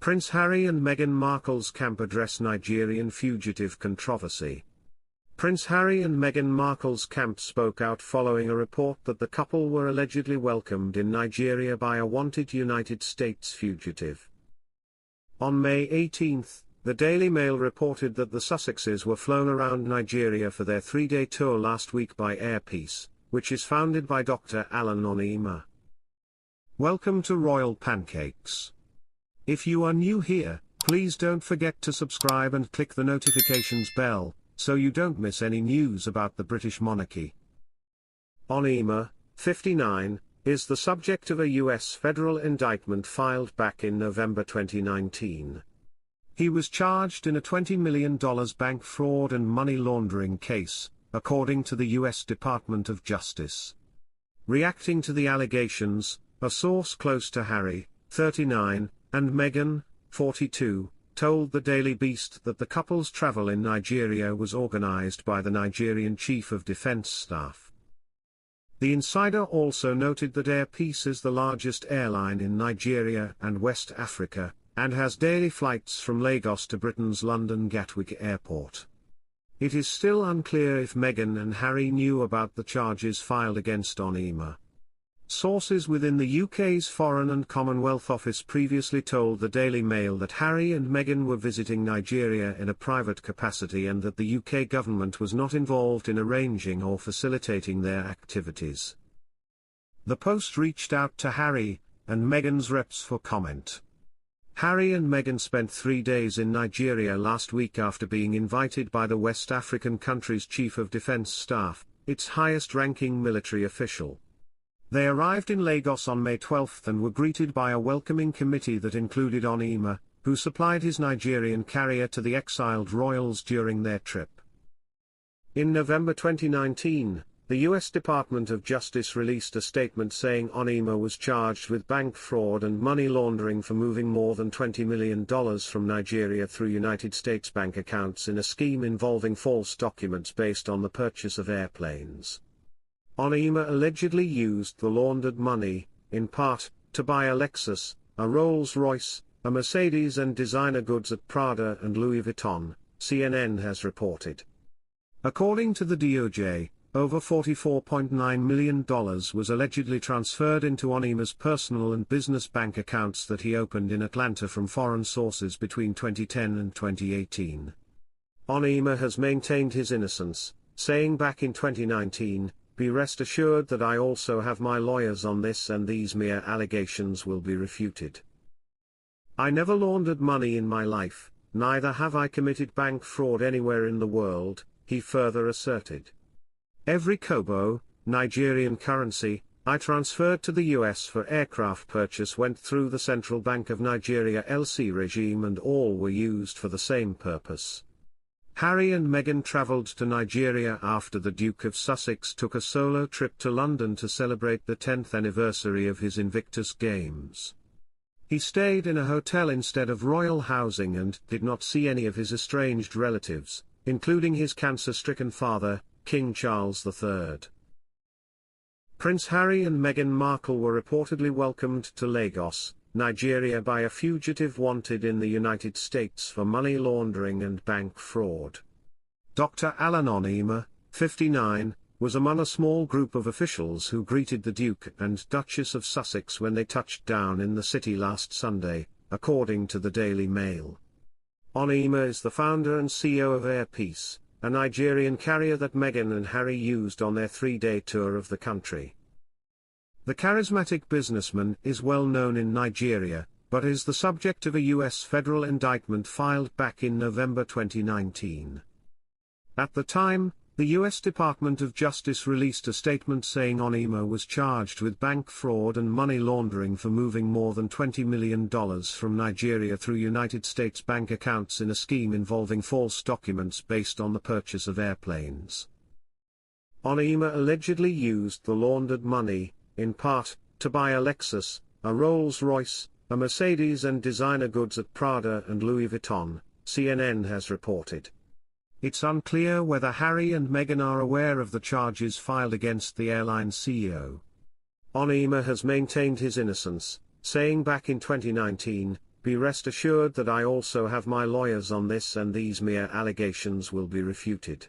Prince Harry and Meghan Markle's camp address Nigerian fugitive controversy. Prince Harry and Meghan Markle's camp spoke out following a report that the couple were allegedly welcomed in Nigeria by a wanted United States fugitive. On May 18, the Daily Mail reported that the Sussexes were flown around Nigeria for their three-day tour last week by Air Peace, which is founded by Dr. Onyema. Welcome to Royal Pancakes. If you are new here, please don't forget to subscribe and click the notifications bell, so you don't miss any news about the British monarchy. Onyema, 59, is the subject of a U.S. federal indictment filed back in November 2019. He was charged in a $20 million bank fraud and money laundering case, according to the U.S. Department of Justice. Reacting to the allegations, a source close to Harry, 39, and Meghan, 42, told the Daily Beast that the couple's travel in Nigeria was organized by the Nigerian Chief of Defense Staff. The insider also noted that Air Peace is the largest airline in Nigeria and West Africa, and has daily flights from Lagos to Britain's London Gatwick Airport. It is still unclear if Meghan and Harry knew about the charges filed against Onyema. Sources within the UK's Foreign and Commonwealth Office previously told the Daily Mail that Harry and Meghan were visiting Nigeria in a private capacity and that the UK government was not involved in arranging or facilitating their activities. The Post reached out to Harry and Meghan's reps for comment. Harry and Meghan spent 3 days in Nigeria last week after being invited by the West African country's Chief of Defense Staff, its highest-ranking military official. They arrived in Lagos on May 12 and were greeted by a welcoming committee that included Onyema, who supplied his Nigerian carrier to the exiled royals during their trip. In November 2019, the U.S. Department of Justice released a statement saying Onyema was charged with bank fraud and money laundering for moving more than $20 million from Nigeria through United States bank accounts in a scheme involving false documents based on the purchase of airplanes. Onyema allegedly used the laundered money, in part, to buy a Lexus, a Rolls-Royce, a Mercedes and designer goods at Prada and Louis Vuitton, CNN has reported. According to the DOJ, over $44.9 million was allegedly transferred into Onyema's personal and business bank accounts that he opened in Atlanta from foreign sources between 2010 and 2018. Onyema has maintained his innocence, saying back in 2019, "Be rest assured that I also have my lawyers on this and these mere allegations will be refuted. I never laundered money in my life, neither have I committed bank fraud anywhere in the world," he further asserted. "Every kobo, Nigerian currency, I transferred to the US for aircraft purchase went through the Central Bank of Nigeria LC regime and all were used for the same purpose." Harry and Meghan travelled to Nigeria after the Duke of Sussex took a solo trip to London to celebrate the 10th anniversary of his Invictus Games. He stayed in a hotel instead of royal housing and did not see any of his estranged relatives, including his cancer-stricken father, King Charles III. Prince Harry and Meghan Markle were reportedly welcomed to Lagos, Nigeria by a fugitive wanted in the United States for money laundering and bank fraud. Dr. Onyema, 59, was among a small group of officials who greeted the Duke and Duchess of Sussex when they touched down in the city last Sunday, according to the Daily Mail. Onyema is the founder and CEO of Air Peace, a Nigerian carrier that Meghan and Harry used on their 3-day tour of the country. The charismatic businessman is well known in Nigeria, but is the subject of a U.S. federal indictment filed back in November 2019. At the time, the U.S. Department of Justice released a statement saying Onyema was charged with bank fraud and money laundering for moving more than $20 million from Nigeria through United States bank accounts in a scheme involving false documents based on the purchase of airplanes. Onyema allegedly used the laundered money, in part, to buy a Lexus, a Rolls-Royce, a Mercedes and designer goods at Prada and Louis Vuitton, CNN has reported. It's unclear whether Harry and Meghan are aware of the charges filed against the airline CEO. Onyema has maintained his innocence, saying back in 2019, Be rest assured that I also have my lawyers on this, and these mere allegations will be refuted.